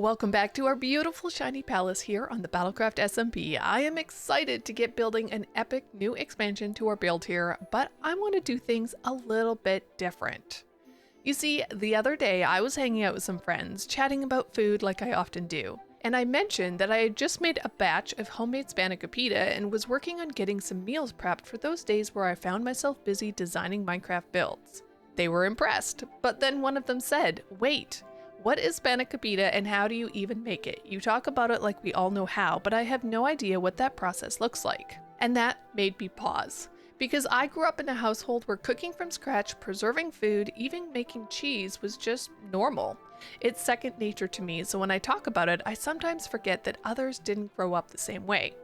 Welcome back to our beautiful shiny palace here on the BattleCraft SMP. I am excited to get building an epic new expansion to our build here, but I want to do things a little bit different. You see, the other day I was hanging out with some friends, chatting about food like I often do, and I mentioned that I had just made a batch of homemade spanakopita and was working on getting some meals prepped for those days where I found myself busy designing Minecraft builds. They were impressed, but then one of them said, "Wait, what is spanakopita and how do you even make it? You talk about it like we all know how, but I have no idea what that process looks like." And that made me pause, because I grew up in a household where cooking from scratch, preserving food, even making cheese was just normal. It's second nature to me, so when I talk about it, I sometimes forget that others didn't grow up the same way.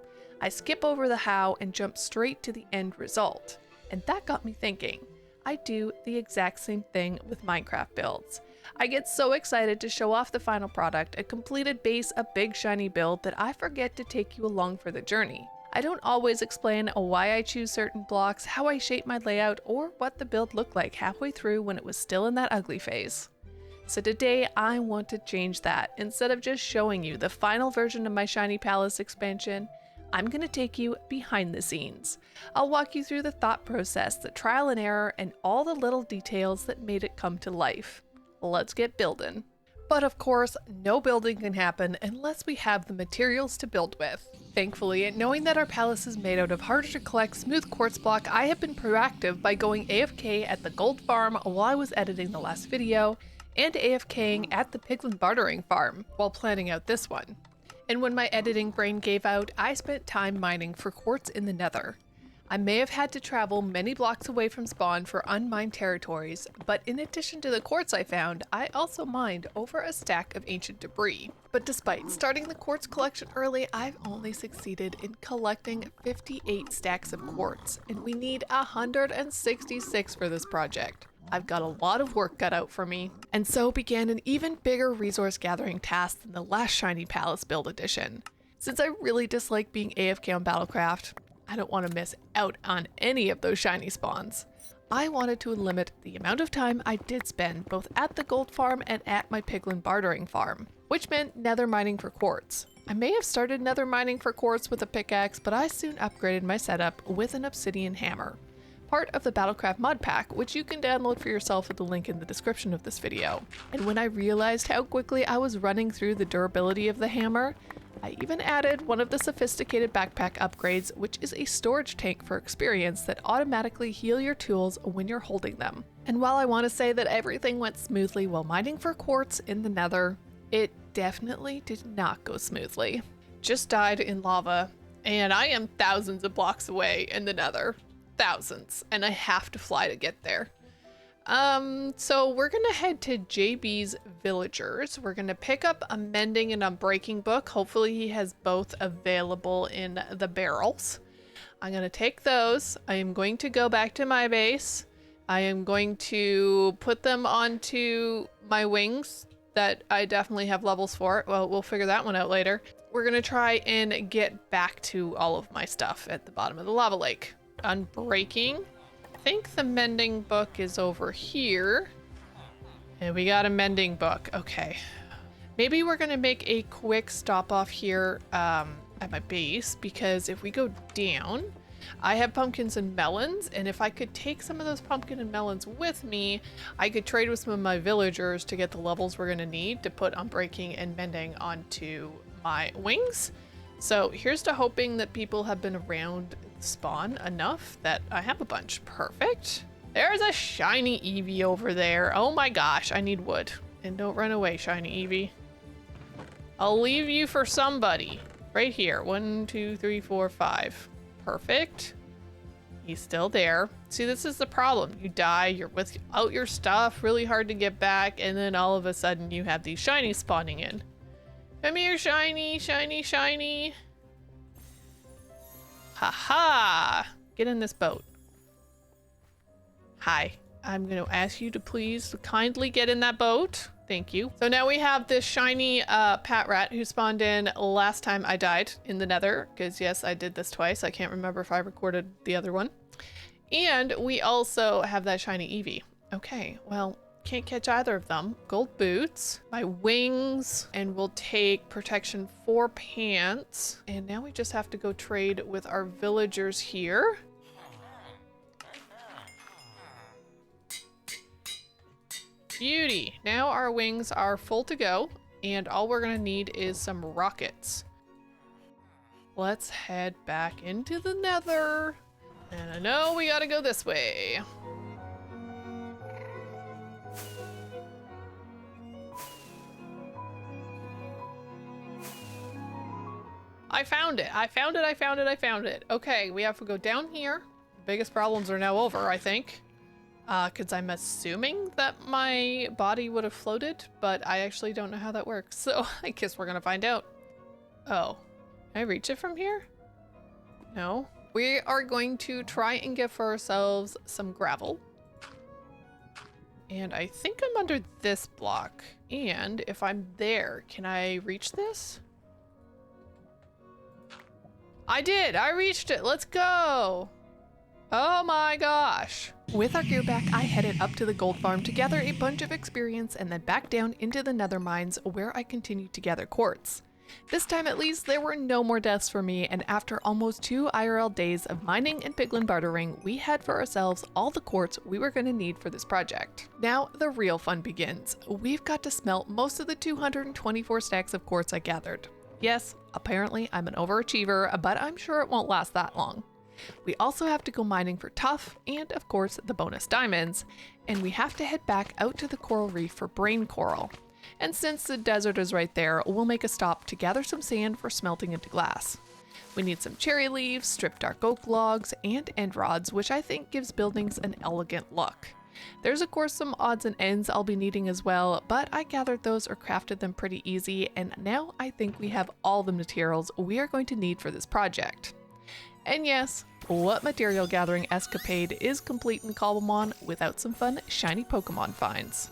I skip over the how and jump straight to the end result. And that got me thinking. I do the exact same thing with Minecraft builds. I get so excited to show off the final product, a completed base, a big shiny build, that I forget to take you along for the journey. I don't always explain why I choose certain blocks, how I shape my layout, or what the build looked like halfway through when it was still in that ugly phase. So today I want to change that. Instead of just showing you the final version of my Shiny Palace expansion, I'm going to take you behind the scenes. I'll walk you through the thought process, the trial and error, and all the little details that made it come to life. Let's get building. But of course, no building can happen unless we have the materials to build with. Thankfully, knowing that our palace is made out of harder to collect smooth quartz block, I have been proactive by going AFK at the gold farm while I was editing the last video, and AFKing at the piglin bartering farm while planning out this one. And when my editing brain gave out, I spent time mining for quartz in the nether. I may have had to travel many blocks away from spawn for unmined territories, but in addition to the quartz I found, I also mined over a stack of ancient debris. But despite starting the quartz collection early, I've only succeeded in collecting 58 stacks of quartz, and we need 166 for this project. I've got a lot of work cut out for me, and so began an even bigger resource gathering task than the last Shiny Palace build edition. Since I really dislike being AFK on BattleCraft, I don't want to miss out on any of those shiny spawns. I wanted to limit the amount of time I did spend both at the gold farm and at my piglin bartering farm, which meant nether mining for quartz. I may have started nether mining for quartz with a pickaxe, but I soon upgraded my setup with an obsidian hammer, part of the BattleCraft mod pack, which you can download for yourself at the link in the description of this video. And when I realized how quickly I was running through the durability of the hammer, I even added one of the sophisticated backpack upgrades, which is a storage tank for experience that automatically heal your tools when you're holding them. And while I want to say that everything went smoothly while mining for quartz in the nether, it definitely did not go smoothly. Just died in lava, and I am thousands of blocks away in the nether. Thousands, and I have to fly to get there. So we're gonna head to JB's villagers. We're gonna pick up a mending and unbreaking book. Hopefully he has both available in the barrels. I'm gonna take those. I am going to go back to my base. I am going to put them onto my wings that I definitely have levels for. Well, we'll figure that one out later. We're gonna try and get back to all of my stuff at the bottom of the lava lake. Unbreaking. I think the mending book is over here. And we got a mending book. Okay. Maybe we're gonna make a quick stop off here at my base, because if we go down, I have pumpkins and melons, and if I could take some of those pumpkin and melons with me, I could trade with some of my villagers to get the levels we're gonna need to put unbreaking and mending onto my wings. So here's to hoping that people have been around spawn enough that I have a bunch. Perfect. There's a shiny Eevee over there. Oh my gosh, I need wood. And don't run away, shiny Eevee. I'll leave you for somebody. Right here. 1, 2, 3, 4, 5. Perfect. He's still there. See, this is the problem. You die, you're without your stuff, really hard to get back, and then all of a sudden you have these shinies spawning in. Come here, shiny, shiny, shiny. Haha! Get in this boat. Hi. I'm going to ask you to please kindly get in that boat. Thank you. So now we have this shiny pat rat who spawned in last time I died in the nether, because yes, I did this twice. I can't remember if I recorded the other one. And we also have that shiny Eevee. Okay, well, can't catch either of them. Gold boots, my wings, and we'll take protection 4 pants. And now we just have to go trade with our villagers here. Beauty. Now our wings are full to go, and all we're gonna need is some rockets. Let's head back into the Nether. And I know we gotta go this way. I found it. I found it. I found it. I found it. Okay, we have to go down here. The biggest problems are now over, I think. Because I'm assuming that my body would have floated, but I actually don't know how that works. So I guess we're gonna find out. Oh, can I reach it from here? No. We are going to try and get for ourselves some gravel. And I think I'm under this block. And if I'm there, can I reach this? I did! I reached it! Let's go! Oh my gosh! With our gear back, I headed up to the gold farm to gather a bunch of experience and then back down into the nether mines where I continued to gather quartz. This time at least, there were no more deaths for me, and after almost 2 IRL days of mining and piglin bartering, we had for ourselves all the quartz we were going to need for this project. Now the real fun begins. We've got to smelt most of the 224 stacks of quartz I gathered. Yes, apparently I'm an overachiever, but I'm sure it won't last that long. We also have to go mining for tuff and, of course, the bonus diamonds, and we have to head back out to the coral reef for brain coral. And since the desert is right there, we'll make a stop to gather some sand for smelting into glass. We need some cherry leaves, stripped dark oak logs, and end rods, which I think gives buildings an elegant look. There's of course some odds and ends I'll be needing as well, but I gathered those or crafted them pretty easy, and now I think we have all the materials we are going to need for this project. And yes, what material gathering escapade is complete in Cobblemon without some fun shiny Pokemon finds?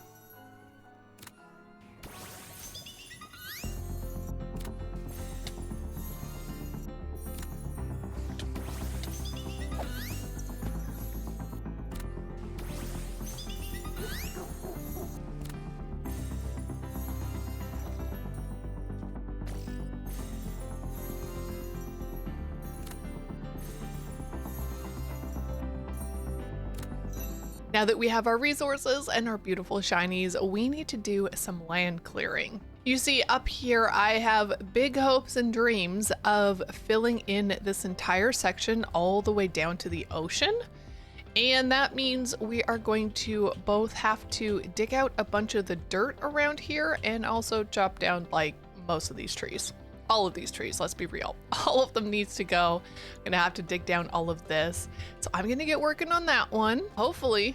Now that we have our resources and our beautiful shinies, we need to do some land clearing. You see, up here I have big hopes and dreams of filling in this entire section all the way down to the ocean. And that means we are going to both have to dig out a bunch of the dirt around here and also chop down like most of these trees. All of these trees, let's be real. All of them needs to go. I'm gonna have to dig down all of this. So I'm gonna get working on that one. Hopefully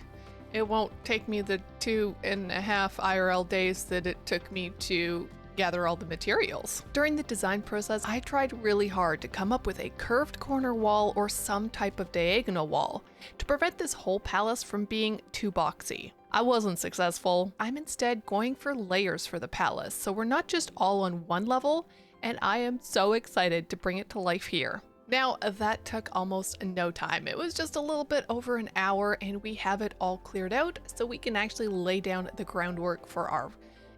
it won't take me the 2.5 IRL days that it took me to gather all the materials. During the design process, I tried really hard to come up with a curved corner wall or some type of diagonal wall to prevent this whole palace from being too boxy. I wasn't successful. I'm instead going for layers for the palace, so we're not just all on one level, and I am so excited to bring it to life here. Now, that took almost no time. It was just a little bit over an hour, and we have it all cleared out so we can actually lay down the groundwork for our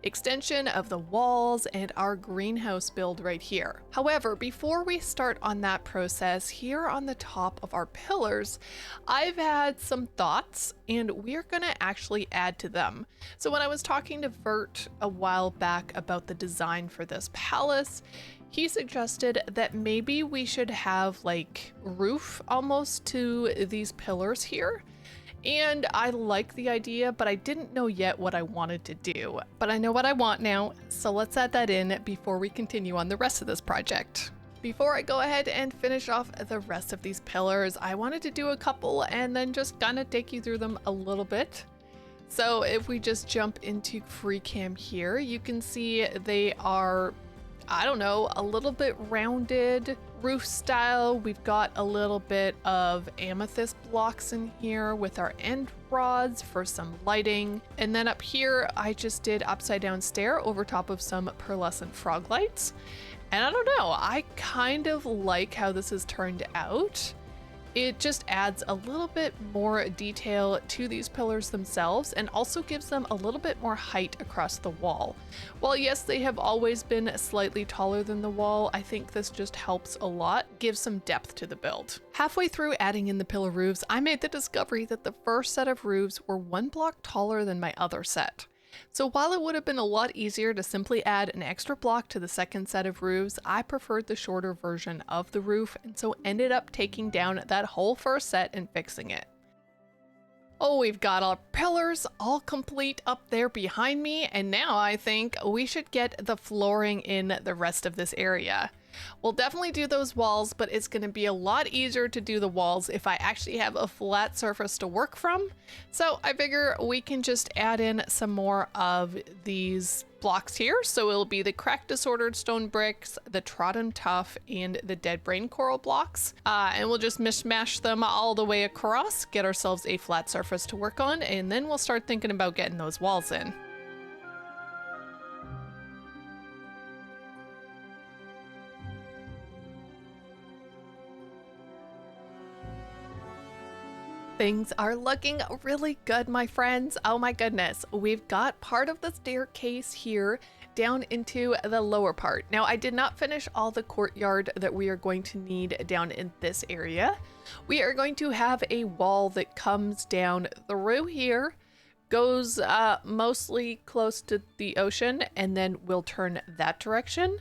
extension of the walls and our greenhouse build right here. However, before we start on that process, here on the top of our pillars, I've had some thoughts and we're gonna actually add to them. So when I was talking to Vert a while back about the design for this palace, he suggested that maybe we should have like roof almost to these pillars here. And I like the idea, but I didn't know yet what I wanted to do. But I know what I want now, so let's add that in before we continue on the rest of this project. Before I go ahead and finish off the rest of these pillars, I wanted to do a couple and then just kind of take you through them a little bit. So if we just jump into free cam here, you can see they are, I don't know, a little bit rounded roof style. We've got a little bit of amethyst blocks in here with our end rods for some lighting. And then up here, I just did upside down stair over top of some pearlescent frog lights. And I don't know, I kind of like how this has turned out. It just adds a little bit more detail to these pillars themselves and also gives them a little bit more height across the wall. While yes, they have always been slightly taller than the wall, I think this just helps a lot, gives some depth to the build. Halfway through adding in the pillar roofs, I made the discovery that the first set of roofs were 1 block taller than my other set. So while it would have been a lot easier to simply add an extra block to the second set of roofs, I preferred the shorter version of the roof and so ended up taking down that whole first set and fixing it. Oh, we've got our pillars all complete up there behind me, and now I think we should get the flooring in the rest of this area. We'll definitely do those walls, but it's going to be a lot easier to do the walls if I actually have a flat surface to work from. So I figure we can just add in some more of these blocks here. So it'll be the cracked disordered stone bricks, the trodden tough, and the dead brain coral blocks. And we'll just mishmash them all the way across, get ourselves a flat surface to work on, and then we'll start thinking about getting those walls in. Things are looking really good, my friends. Oh my goodness. We've got part of the staircase here down into the lower part. Now, I did not finish all the courtyard that we are going to need down in this area. We are going to have a wall that comes down through here, goes mostly close to the ocean, and then we'll turn that direction.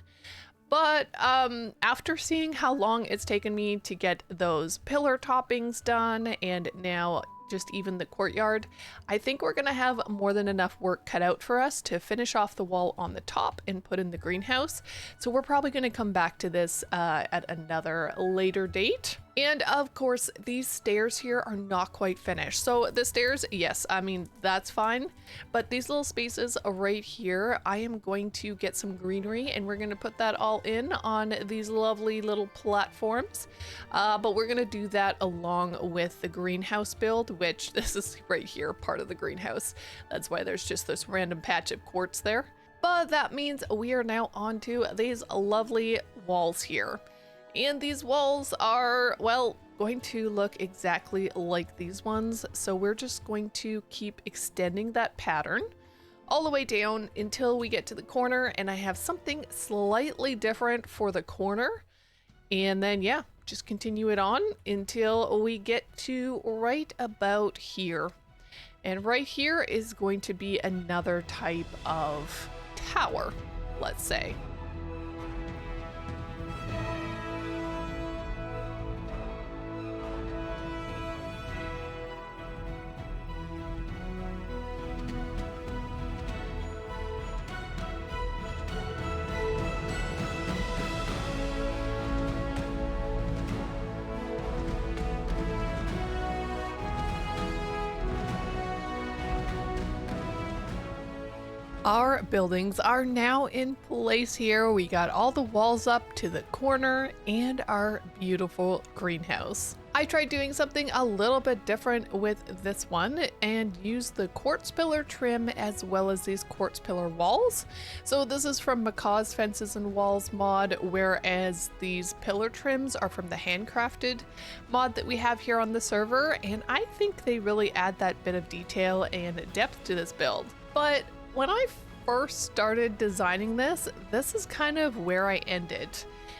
But after seeing how long it's taken me to get those pillar toppings done and now just even the courtyard, I think we're gonna have more than enough work cut out for us to finish off the wall on the top and put in the greenhouse. So we're probably gonna come back to this at another later date. And of course, these stairs here are not quite finished. So the stairs, yes, I mean, that's fine. But these little spaces right here, I am going to get some greenery and we're gonna put that all in on these lovely little platforms. But we're gonna do that along with the greenhouse build, which this is right here, part of the greenhouse. That's why there's just this random patch of quartz there. But that means we are now onto these lovely walls here. And these walls are, well, going to look exactly like these ones. So we're just going to keep extending that pattern all the way down until we get to the corner. And I have something slightly different for the corner. And then, yeah, just continue it on until we get to right about here. And right here is going to be another type of tower, let's say. Our buildings are now in place here. We got all the walls up to the corner and our beautiful greenhouse. I tried doing something a little bit different with this one and used the quartz pillar trim as well as these quartz pillar walls. So this is from Macaw's Fences and Walls mod, whereas these pillar trims are from the handcrafted mod that we have here on the server. And I think they really add that bit of detail and depth to this build. But when I first started designing this is kind of where I ended.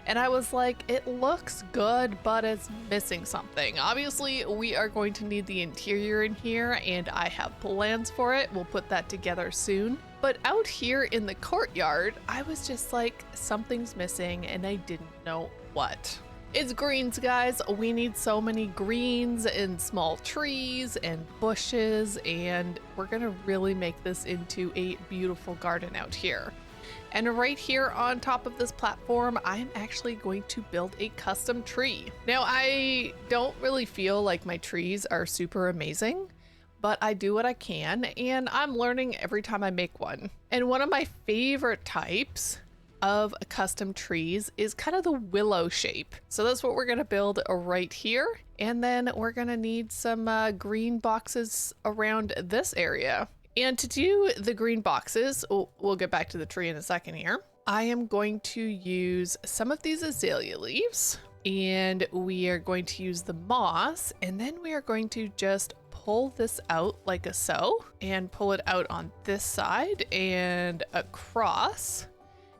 And I was like, it looks good, but it's missing something. Obviously, we are going to need the interior in here, and I have plans for it. We'll put that together soon. But out here in the courtyard, I was just like, something's missing, and I didn't know what. It's greens, guys. We need so many greens and small trees and bushes, and we're gonna really make this into a beautiful garden out here. And right here on top of this platform, I'm actually going to build a custom tree. Now, I don't really feel like my trees are super amazing, but I do what I can, and I'm learning every time I make one. And one of my favorite types of custom trees is kind of the willow shape. So that's what we're gonna build right here. And then we're gonna need some green boxes around this area. And to do the green boxes, we'll get back to the tree in a second here. I am going to use some of these azalea leaves. And we are going to use the moss, and then we are going to just pull this out like a so, and pull it out on this side and across.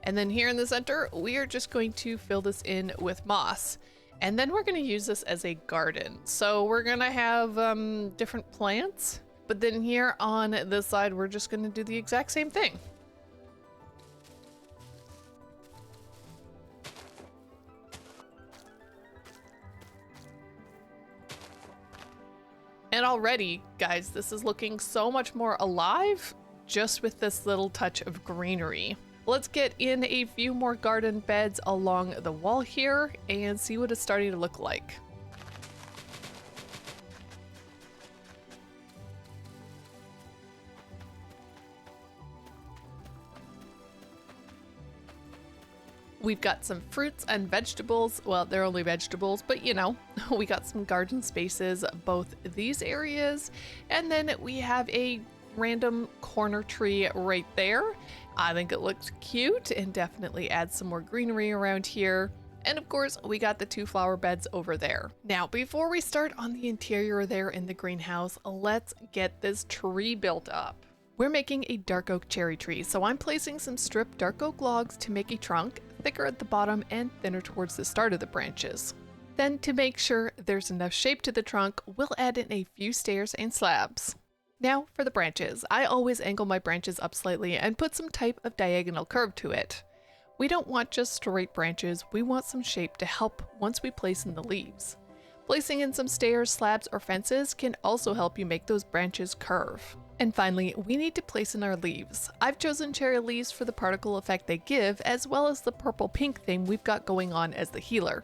And then here in the center, we are just going to fill this in with moss. And then we're going to use this as a garden. So we're going to have different plants, but then here on this side, we're just going to do the exact same thing. And already, guys, this is looking so much more alive just with this little touch of greenery. Let's get in a few more garden beds along the wall here and see what it's starting to look like. We've got some fruits and vegetables. Well, they're only vegetables, but you know, we got some garden spaces, both these areas, and then we have a random corner tree right there. I think it looks cute and definitely adds some more greenery around here. And of course, we got the 2 flower beds over there. Now, before we start on the interior there in the greenhouse, let's get this tree built up. We're making a dark oak cherry tree, so I'm placing some stripped dark oak logs to make a trunk, thicker at the bottom and thinner towards the start of the branches. Then, to make sure there's enough shape to the trunk, we'll add in a few stairs and slabs. Now for the branches. I always angle my branches up slightly and put some type of diagonal curve to it. We don't want just straight branches, we want some shape to help once we place in the leaves. Placing in some stairs, slabs, or fences can also help you make those branches curve. And finally, we need to place in our leaves. I've chosen cherry leaves for the particle effect they give, as well as the purple-pink theme we've got going on as the healer.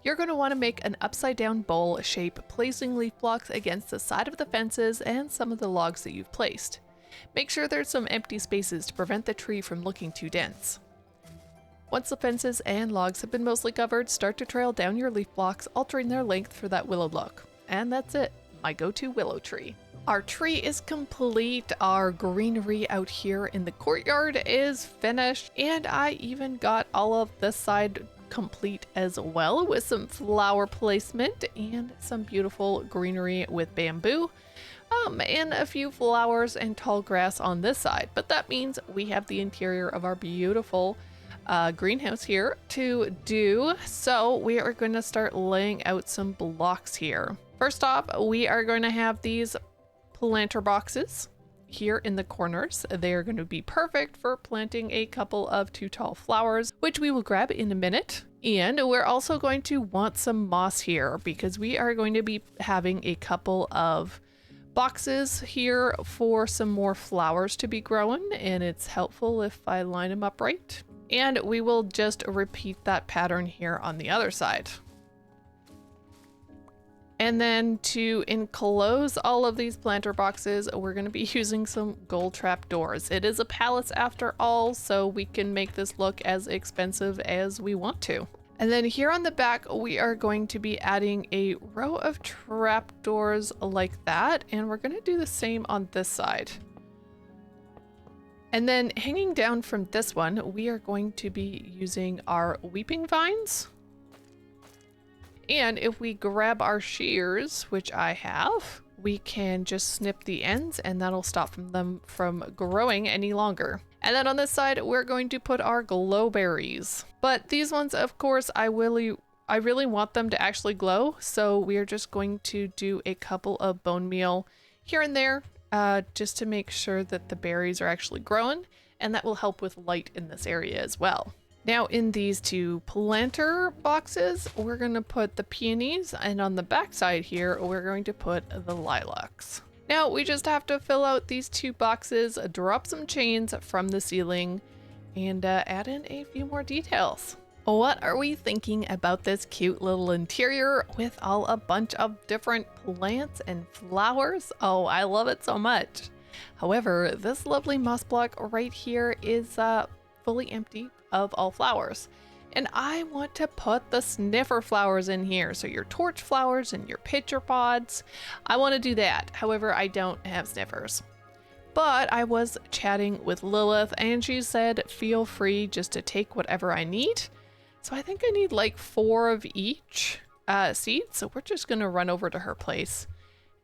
You're going to want to make an upside down bowl shape, placing leaf blocks against the side of the fences and some of the logs that you've placed. Make sure there's some empty spaces to prevent the tree from looking too dense. Once the fences and logs have been mostly covered, start to trail down your leaf blocks, altering their length for that willow look. And that's it, my go-to willow tree. Our tree is complete, our greenery out here in the courtyard is finished, and I even got all of this side complete as well with some flower placement and some beautiful greenery with bamboo, and a few flowers and tall grass on this side. But that means we have the interior of our beautiful greenhouse here to do. So we are going to start laying out some blocks here. First off, we are going to have these planter boxes here in the corners. They are going to be perfect for planting a couple of 2 tall flowers, which we will grab in a minute. And we're also going to want some moss here because we are going to be having a couple of boxes here for some more flowers to be growing, and it's helpful if I line them up right. And we will just repeat that pattern here on the other side. And then to enclose all of these planter boxes, we're going to be using some gold trap doors. It is a palace after all, so we can make this look as expensive as we want to. And then here on the back, we are going to be adding a row of trap doors like that. And we're going to do the same on this side. And then hanging down from this one, we are going to be using our weeping vines. And if we grab our shears, which I have, we can just snip the ends and that'll stop them from growing any longer. And then on this side, we're going to put our glow berries. But these ones, of course, I really want them to actually glow. So we are just going to do a couple of bone meal here and there, just to make sure that the berries are actually growing. And that will help with light in this area as well. Now in these 2 planter boxes, we're going to put the peonies, and on the back side here, we're going to put the lilacs. Now we just have to fill out these 2 boxes, drop some chains from the ceiling, and add in a few more details. What are we thinking about this cute little interior with a bunch of different plants and flowers? Oh, I love it so much. However, this lovely moss block right here is fully empty of all flowers. And I want to put the sniffer flowers in here. So your torch flowers and your pitcher pods. I want to do that. However, I don't have sniffers. But I was chatting with Lilith and she said, feel free just to take whatever I need. So I think I need like 4 of each seed. So we're just gonna run over to her place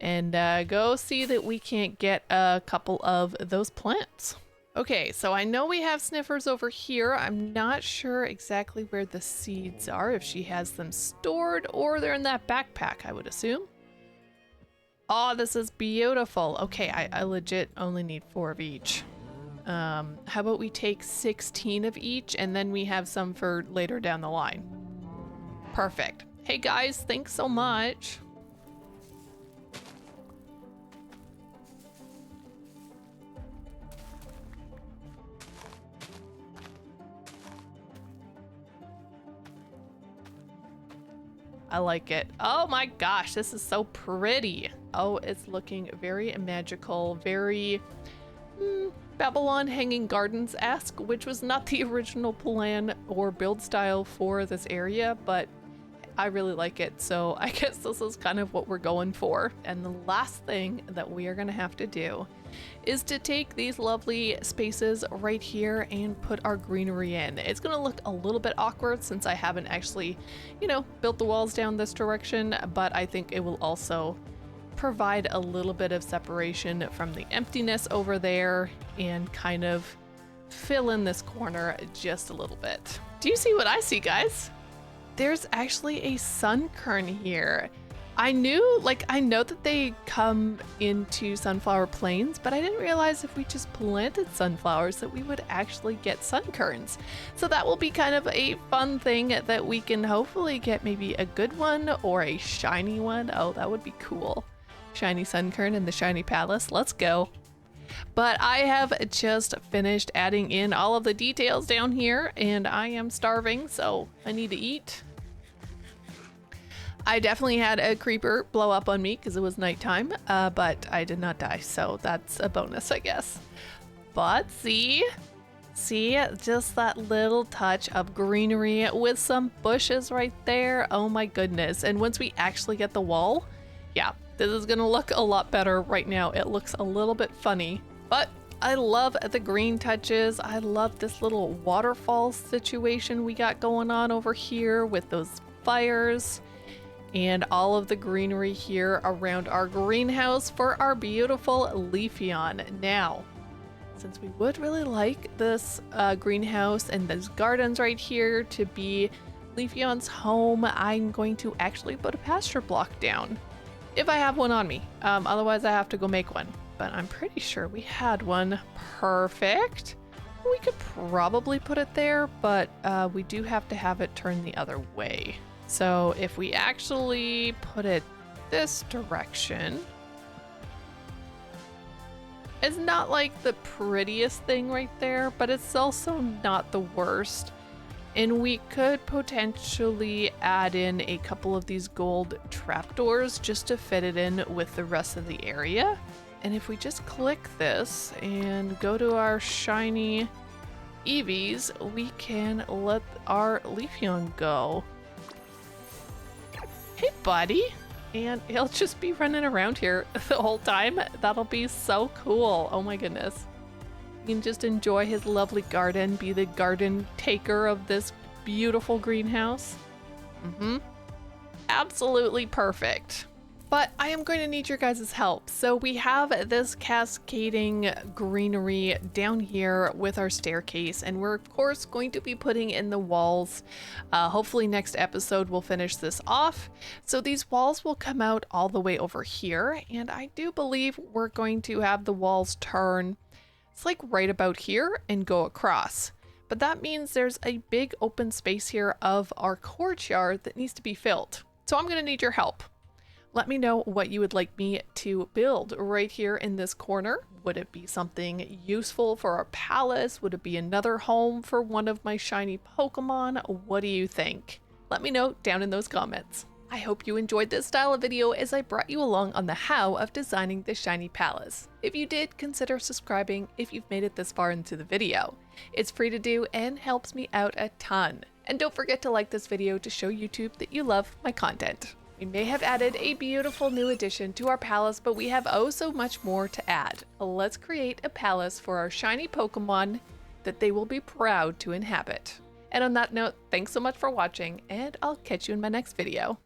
and go see that we can't get a couple of those plants. Okay, so I know we have sniffers over here. I'm not sure exactly where the seeds are, if she has them stored or they're in that backpack, I would assume. Oh, this is beautiful. Okay, I legit only need 4 of each. How about we take 16 of each and then we have some for later down the line. Perfect. Hey guys, thanks so much. I like it. Oh my gosh, this is so pretty. Oh, it's looking very magical, very Babylon Hanging Gardens-esque, which was not the original plan or build style for this area, but I really like it. So I guess this is kind of what we're going for. And the last thing that we are gonna have to do is to take these lovely spaces right here and put our greenery in. It's gonna look a little bit awkward since I haven't actually, you know, built the walls down this direction, but I think it will also provide a little bit of separation from the emptiness over there and kind of fill in this corner just a little bit. Do you see what I see, guys? There's actually a sun kern here. I know that they come into sunflower plains, but I didn't realize if we just planted sunflowers that we would actually get sun kerns. So that will be kind of a fun thing that we can hopefully get maybe a good one or a shiny one. Oh, that would be cool. Shiny sun kern in the shiny palace. Let's go. But I have just finished adding in all of the details down here and I am starving, so I need to eat. I definitely had a creeper blow up on me because it was nighttime, but I did not die, so that's a bonus, I guess. But see, just that little touch of greenery with some bushes right there. Oh my goodness. And once we actually get the wall, yeah, this is gonna look a lot better. Right now it looks a little bit funny, but I love the green touches. I love this little waterfall situation we got going on over here with those fires and all of the greenery here around our greenhouse for our beautiful Leafeon. Now, since we would really like this greenhouse and these gardens right here to be Leafeon's home, I'm going to actually put a pasture block down. If I have one on me. Otherwise I have to go make one. But I'm pretty sure we had one. Perfect. We could probably put it there, but we do have to have it turned the other way. So if we actually put it this direction, it's not like the prettiest thing right there, but it's also not the worst. And we could potentially add in a couple of these gold trapdoors just to fit it in with the rest of the area. And if we just click this and go to our shiny Eevees, we can let our Leafeon go. Hey, buddy. And he'll just be running around here the whole time. That'll be so cool. Oh my goodness. You can just enjoy his lovely garden, be the garden taker of this beautiful greenhouse. Absolutely perfect. But I am going to need your guys' help. So we have this cascading greenery down here with our staircase, and we're of course going to be putting in the walls. Hopefully next episode we'll finish this off. So these walls will come out all the way over here, and I do believe we're going to have the walls turn, it's like right about here, and go across. But that means there's a big open space here of our courtyard that needs to be filled. So I'm going to need your help. Let me know what you would like me to build right here in this corner. Would it be something useful for our palace? Would it be another home for one of my shiny Pokemon? What do you think? Let me know down in those comments. I hope you enjoyed this style of video as I brought you along on the how of designing the shiny palace. If you did, consider subscribing if you've made it this far into the video. It's free to do and helps me out a ton. And don't forget to like this video to show YouTube that you love my content. We may have added a beautiful new addition to our palace, but we have oh so much more to add. Let's create a palace for our shiny Pokemon that they will be proud to inhabit. And on that note, thanks so much for watching, and I'll catch you in my next video.